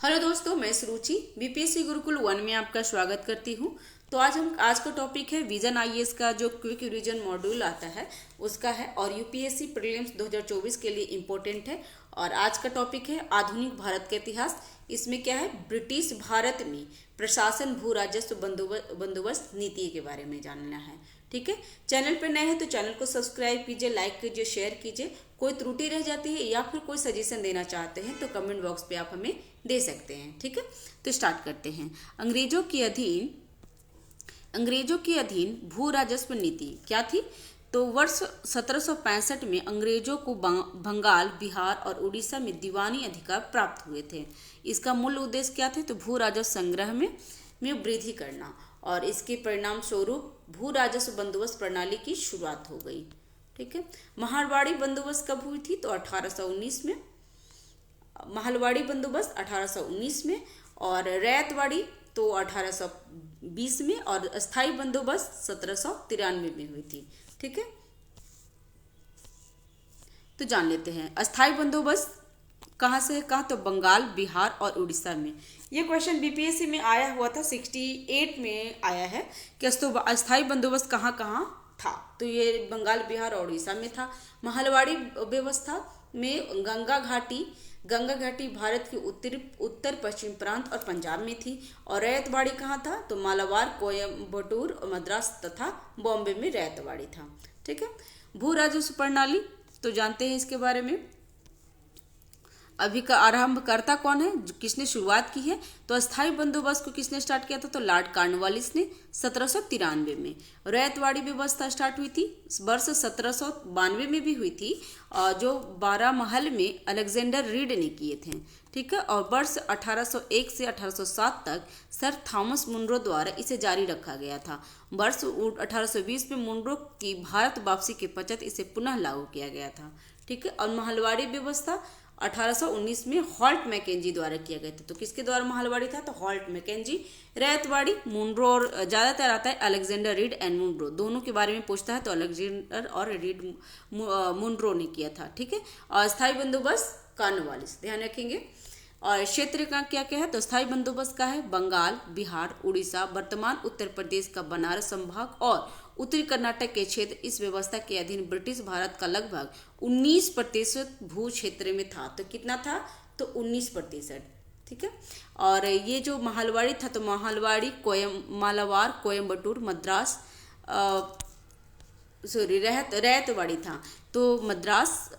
Hello दोस्तों, मैं सुरुचि BPSC Gurukul 1 में आपका स्वागत करती हूँ। तो आज का टॉपिक है विजन आईएएस का जो क्विक रिवीजन मॉड्यूल आता है उसका है और यूपीएससी प्रीलिम्स 2024 के लिए इम्पोर्टेंट है। और आज का टॉपिक है आधुनिक भारत का इतिहास। इसमें क्या है, ब्रिटिश भारत में प्रशासन भू राजस्व बंदोबस्त नीति के बारे में जानना है। ठीक है, चैनल पर नए हैं तो चैनल को सब्सक्राइब कीजिए, लाइक कीजिए, शेयर कीजिए। कोई त्रुटि रह जाती है या फिर कोई सजेशन देना चाहते हैं तो कमेंट बॉक्स पे आप हमें दे सकते हैं। ठीक है, तो स्टार्ट करते हैं। अंग्रेजों के अधीन भू राजस्व नीति क्या थी? तो वर्ष 1765 में अंग्रेजों को बंगाल, बिहार और उड़ीसा में दीवानी अधिकार प्राप्त हुए थे। इसका मूल उद्देश्य क्या थे? तो भू राजस्व संग्रह में वृद्धि करना और इसके परिणाम स्वरूप भू राजस्व बंदोबस्त प्रणाली की शुरुआत हो गई। ठीक है, महारवाड़ी बंदोबस्त कब हुई थी? तो 1819 में। महलवाड़ी बंदोबस्त 1819 में और रैयतवाड़ी तो 1820 में और अस्थाई बंदोबस्त 1793 में हुई थी। ठीक है, तो जान लेते हैं अस्थाई बंदोबस्त कहाँ से है, कहाँ? तो बंगाल, बिहार और उड़ीसा में। ये क्वेश्चन बीपीएससी में आया हुआ था, 68 में आया है कि अस्थाई बंदोबस्त कहाँ कहाँ था। तो ये बंगाल, बिहार और उड़ीसा में था। महलवाड़ी व्यवस्था में गंगा घाटी भारत के उत्तर पश्चिम प्रांत और पंजाब में थी। और रैयतवाड़ी कहाँ था? तो मालाबार, कोयम्बटूर, मद्रास तथा बॉम्बे में रैयतवाड़ी था। ठीक है, भू राजस्व प्रणाली तो जानते हैं इसके बारे में। अभी का आरंभकर्ता कौन है, किसने शुरुआत की है? तो अस्थाई बंदोबस्त को किसने स्टार्ट किया था? तो लॉर्ड कॉर्नवालिस ने 1793 में। रैयतवाड़ी व्यवस्था स्टार्ट हुई थी वर्ष 1792 में भी हुई थी, जो 12 महल में अलेक्जेंडर रीड ने किए थे। ठीक है, और वर्ष 1801 से 1807 तक सर थॉमस मुनरो द्वारा इसे जारी रखा गया था। वर्ष 1820 में मुनरो की भारत वापसी के पश्चात इसे पुनः लागू किया गया था। ठीक है, और महलवाड़ी व्यवस्था 1819 में हॉल्ट मैकेंजी द्वारा किया गया था। तो किसके द्वारा महलवाड़ी था? तो हॉल्ट मैकेंजी। रैयतवाड़ी मुनरो, और ज़्यादातर आता है अलेक्जेंडर रीड एंड मुनरो, दोनों के बारे में पूछता है तो अलेक्जेंडर और रीड मुनरो ने किया था। ठीक है, और स्थायी बंदोबस्त कॉर्नवालिस, ध्यान रखेंगे। और क्षेत्र का क्या क्या है? तो स्थायी बंदोबस्त का है बंगाल, बिहार, उड़ीसा, वर्तमान उत्तर प्रदेश का बनारस संभाग और उत्तरी कर्नाटक के क्षेत्र। इस व्यवस्था के अधीन ब्रिटिश भारत का लगभग 19% भू क्षेत्र में था। तो कितना था? तो 19%। ठीक है, और ये जो महलवाड़ी था तो महलवाड़ी मालाबार, कोयम्बटूर, मद्रास रैयतवाड़ी था तो मद्रास,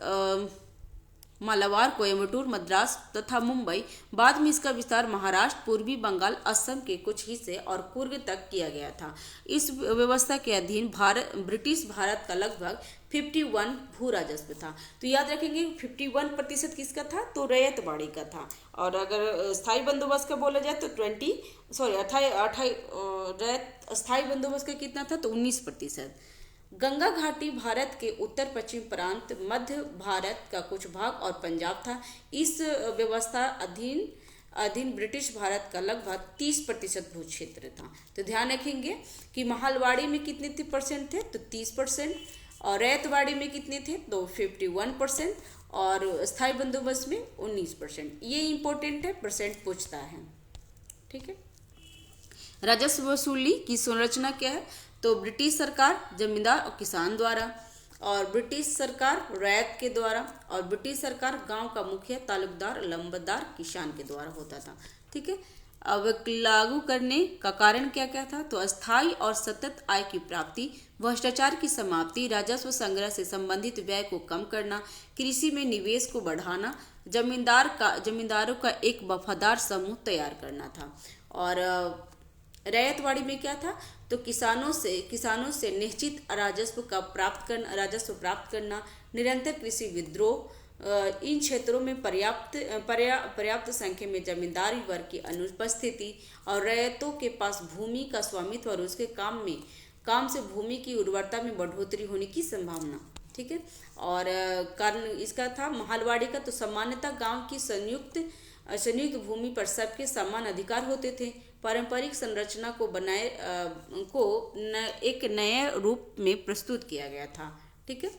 मालाबार, कोयम्बटूर, मद्रास तथा मुंबई। बाद में इसका विस्तार महाराष्ट्र, पूर्वी बंगाल, असम के कुछ हिस्से और कुर्ग तक किया गया था। इस व्यवस्था के अधीन ब्रिटिश भारत का लगभग 51 भू राजस्व था। तो याद रखेंगे 51% किसका था? तो रैयतवाड़ी का था। और अगर स्थायी बंदोबस्त का बोला जाए तो स्थायी बंदोबस्त का कितना था? तो 19%। गंगा घाटी भारत के उत्तर पश्चिम प्रांत, मध्य भारत का कुछ भाग और पंजाब था। इस व्यवस्था अधीन ब्रिटिश भारत का लगभग 30% भू क्षेत्र था। तो ध्यान रखेंगे कि महलवाड़ी में कितने परसेंट थे? तो 30%। और रैयतवाड़ी में कितने थे? तो 51%। और स्थायी बंदोबस्त में 19%। ये इंपॉर्टेंट है, परसेंट पूछता है। ठीक है, राजस्व वसूली की संरचना क्या है? तो ब्रिटिश सरकार जमींदार और किसान द्वारा, और ब्रिटिश सरकार रैयत के द्वारा, और ब्रिटिश सरकार गांव का मुखिया, तालुकदार, लंबरदार, किसान के द्वारा होता था। ठीक है, अब लागू करने का कारण क्या क्या था? तो अस्थायी और सतत आय की प्राप्ति, भ्रष्टाचार की समाप्ति, राजस्व संग्रह से संबंधित व्यय को कम करना, कृषि में निवेश को बढ़ाना, जमींदारों का एक वफादार समूह तैयार करना था। और रैयतवाड़ी में क्या था? तो किसानों से निश्चित राजस्व प्राप्त करना, निरंतर कृषि विद्रोह, इन क्षेत्रों में पर्याप्त संख्या में जमींदारी वर्ग की अनुपस्थिति, और रैयतों के पास भूमि का स्वामित्व और उसके काम से भूमि की उर्वरता में बढ़ोतरी होने की संभावना। ठीक है, और कारण इसका था महलवाड़ी का तो सामान्यतः गांव की संयुक्त भूमि पर सबके समान अधिकार होते थे। पारंपरिक संरचना को एक नए रूप में प्रस्तुत किया गया था। ठीक है,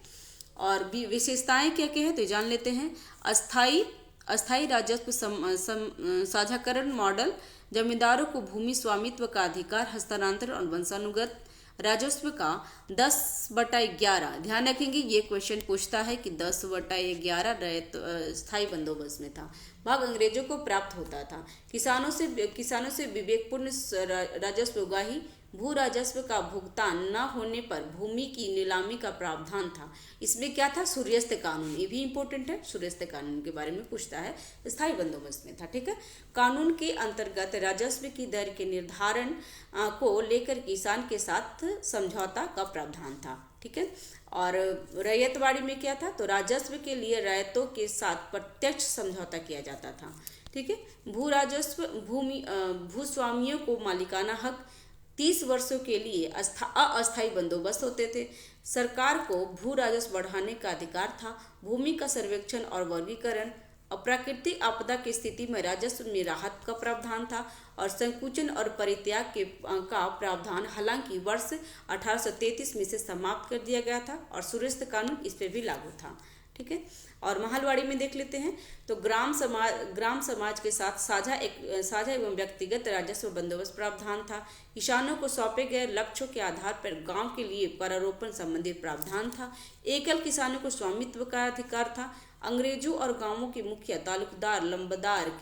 और भी विशेषताएं क्या क्या है तो जान लेते हैं। अस्थाई अस्थायी राजस्व साझाकरण मॉडल, जमींदारों को भूमि स्वामित्व का अधिकार हस्तांतरण और वंशानुगत राजस्व का 10/11। ध्यान रखेंगे ये क्वेश्चन पूछता है कि 10/11 स्थायी बंदोबस्त में था। भाग अंग्रेजों को प्राप्त होता था। किसानों से विवेकपूर्ण राजस्व उगाही, भू राजस्व का भुगतान न होने पर भूमि की नीलामी का प्रावधान था। इसमें क्या था? सूर्यास्त कानून, ये भी इंपॉर्टेंट है, सूर्यास्त कानून के बारे में पूछता है, स्थायी बंदोबस्त में था। ठीक है, कानून के अंतर्गत राजस्व की दर के निर्धारण को लेकर किसान के साथ समझौता का प्रावधान था। ठीक है, और रैयतवाड़ी में क्या था? तो राजस्व के लिए रैयतों के साथ प्रत्यक्ष समझौता किया जाता था। ठीक है, भू राजस्व भूस्वामियों को मालिकाना हक, 30 वर्षों के लिए अस्थायी बंदोबस्त होते थे। सरकार को भू राजस्व बढ़ाने का अधिकार था। भूमि का सर्वेक्षण और वर्गीकरण, अप्राकृतिक आपदा की स्थिति में राजस्व में राहत का प्रावधान था और संकुचन और परित्याग का प्रावधान हालांकि वर्ष 1833 में से समाप्त कर दिया गया था और सूर्यास्त कानून इस पर भी लागू था। ठीक है, और महलवाड़ी में देख लेते हैं तो ग्राम समाज के साथ साझा एवं व्यक्तिगत राजस्व बंदोबस्त प्रावधान था। किसानों को सौंपे गए लक्ष्यों के आधार पर गांव के लिए करारोपण संबंधी प्रावधान था। एकल किसानों को स्वामित्व का अधिकार था। अंग्रेजों और गांवों के मुखिया तालुकदार लंबदार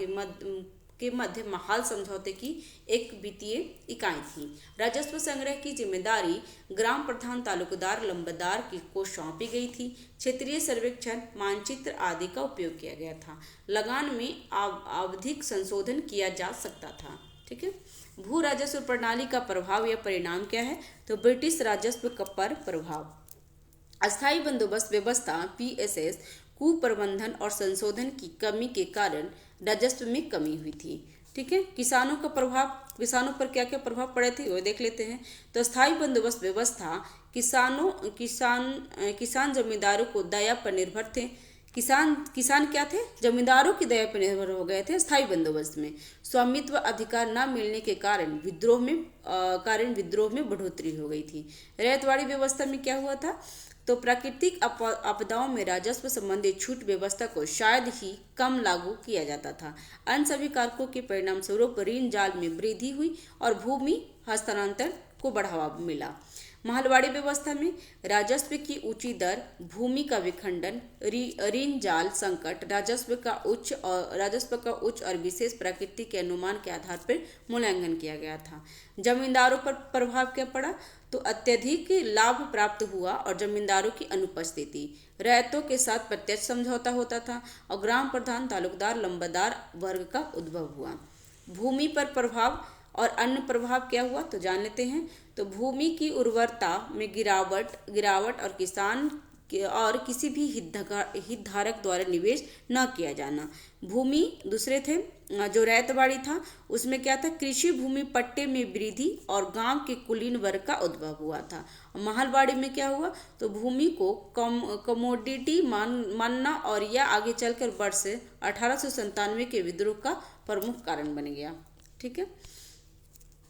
के मध्य महाल समझौते की एक वित्तीय इकाई थी। राजस्व संग्रह की जिम्मेदारी ग्राम प्रधान तालुकदार लंबदार को सौंपी गई थी। क्षेत्रीय सर्वेक्षण, मानचित्र आदि का उपयोग किया गया था। लगान में आवधिक संशोधन किया जा सकता था। ठीक है, भू राजस्व प्रणाली का प्रभाव या परिणाम क्या है? तो ब्रिटिश राजस्व पर प्रभाव, अस्थायी बंदोबस्त व्यवस्था PSS, कुप्रबंधन और संशोधन की कमी के कारण राजस्व में कमी हुई थी। ठीक है, किसानों का प्रभाव, किसानों पर क्या क्या प्रभाव पड़े थे वो देख लेते हैं। तो स्थायी बंदोबस्त व्यवस्था, किसान जमींदारों को दया पर निर्भर थे। किसान क्या थे? जमींदारों की दया पर निर्भर हो गए थे स्थायी बंदोबस्त में। स्वामित्व अधिकार न मिलने के कारण विद्रोह में बढ़ोतरी हो गई थी। रैयतवाड़ी व्यवस्था में क्या हुआ था? तो प्राकृतिक आपदाओं में राजस्व संबंधी छूट व्यवस्था को शायद ही कम लागू किया जाता था। अन्य सभी कारकों के परिणाम स्वरूप ऋण जाल में वृद्धि हुई और भूमि हस्तांतरण को बढ़ावा मिला। महलवाड़ी व्यवस्था में राजस्व की ऊंची दर, भूमि का विखंडन, ऋण जाल संकट, राजस्व का उच्च और विशेष प्रकृति के अनुमान के आधार पर मूल्यांकन किया गया था। जमींदारों पर प्रभाव क्या पड़ा? तो अत्यधिक लाभ प्राप्त हुआ और जमींदारों की अनुपस्थिति, रैयतों के साथ प्रत्यक्ष समझौता होता था और ग्राम प्रधान तालुकदार लंबदार वर्ग का उद्भव हुआ। भूमि पर प्रभाव और अन्य प्रभाव क्या हुआ तो जान लेते हैं। तो भूमि की उर्वरता में गिरावट और किसी भी हितधारक द्वारा निवेश न किया जाना। भूमि दूसरे थे, जो रैयतवाड़ी था उसमें क्या था? कृषि भूमि पट्टे में वृद्धि और गांव के कुलीन वर्ग का उद्भव हुआ था। महलवाड़ी में क्या हुआ? तो भूमि को कमोडिटी मानना और यह आगे चलकर वर्ष 1897 के विद्रोह का प्रमुख कारण बन गया। ठीक है,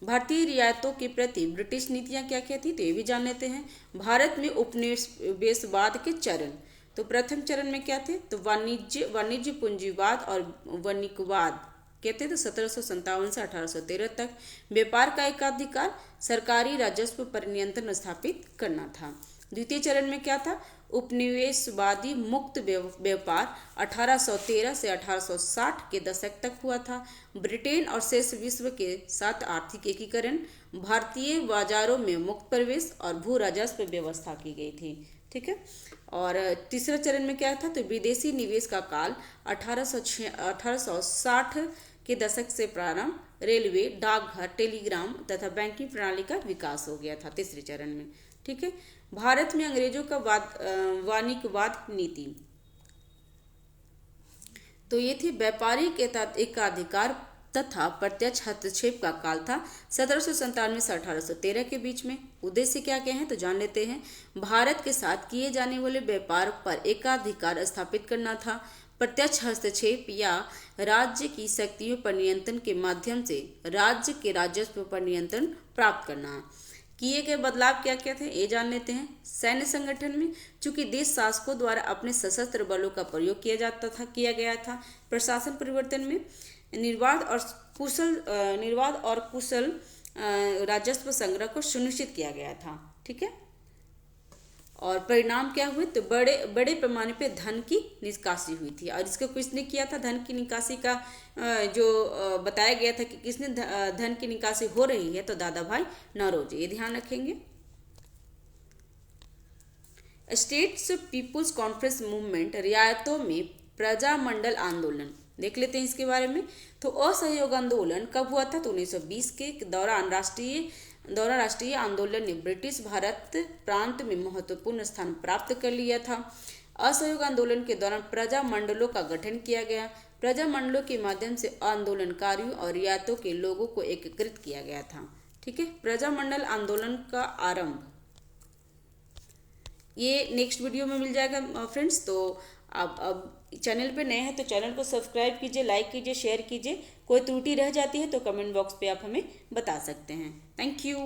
भारतीय रियायतों के प्रति ब्रिटिश नीतियां क्या क्या थी तो ये भी जान लेते हैं। भारत में उपनिवेशवाद के चरण, तो प्रथम चरण में क्या थे? तो वाणिज्य पूंजीवाद और वणिकवाद कहते थे 1757 से 1813 तक। व्यापार का एकाधिकार, सरकारी राजस्व पर नियंत्रण स्थापित करना था। द्वितीय चरण में क्या था? उपनिवेशवादी मुक्त व्यापार 1813 से 1860 के दशक तक हुआ था। ब्रिटेन और शेष विश्व के साथ आर्थिक एकीकरण, भारतीय बाजारों में मुक्त प्रवेश और भू राजस्व व्यवस्था की गई थी। ठीक है, और तीसरा चरण में क्या था? तो विदेशी निवेश का काल 1860 के दशक से प्रारंभ, रेलवे, डाकघर, टेलीग्राम तथा बैंकिंग प्रणाली का विकास हो गया था तीसरे चरण में। ठीक है, भारत में अंग्रेजों का वाणिज्यवाद नीति, तो ये थी व्यापारिक एकाधिकार तथा प्रत्यक्ष हस्तक्षेप का काल था 1797 से 1813 के बीच में। उद्देश्य क्या क्या है तो जान लेते हैं। भारत के साथ किए जाने वाले व्यापार पर एकाधिकार स्थापित करना था। प्रत्यक्ष हस्तक्षेप या राज्य की शक्तियों पर नियंत्रण के माध्यम से राज्य के राजस्व पर नियंत्रण प्राप्त करना। किए गए बदलाव क्या क्या थे ये जान लेते हैं। सैन्य संगठन में चूंकि देश शासकों द्वारा अपने सशस्त्र बलों का प्रयोग किया गया था। प्रशासन परिवर्तन में निर्बाध और कुशल राजस्व संग्रह को सुनिश्चित किया गया था। ठीक है, और परिणाम क्या हुए तो बड़े बड़े पैमाने पे धन की निकासी हुई थी। और इसको किसने किया था, धन की निकासी का जो बताया गया था कि किसने धन की निकासी हो रही है, तो दादा भाई नौरोजी, ये ध्यान रखेंगे। स्टेट्स पीपुल्स कॉन्फ्रेंस मूवमेंट, रियायतों में प्रजामंडल आंदोलन देख लेते हैं इसके बारे में। तो असहयोग आंदोलन कब हुआ था, तो 1920 के दौरान राष्ट्रीय आंदोलन ने ब्रिटिश भारत प्रांत में महत्वपूर्ण स्थान प्राप्त कर लिया था। असहयोग आंदोलन के दौरान प्रजामंडलों का गठन किया गया। प्रजामंडलों के माध्यम से आंदोलनकारियों और रियायतों के लोगों को एकीकृत किया गया था। ठीक है, प्रजामंडल आंदोलन का आरंभ ये नेक्स्ट वीडियो में मिल जाएगा फ्रेंड्स। तो आप अब चैनल पे नए हैं तो चैनल को सब्सक्राइब कीजिए, लाइक कीजिए, शेयर कीजिए। कोई त्रुटि रह जाती है तो कमेंट बॉक्स पे आप हमें बता सकते हैं। Thank you.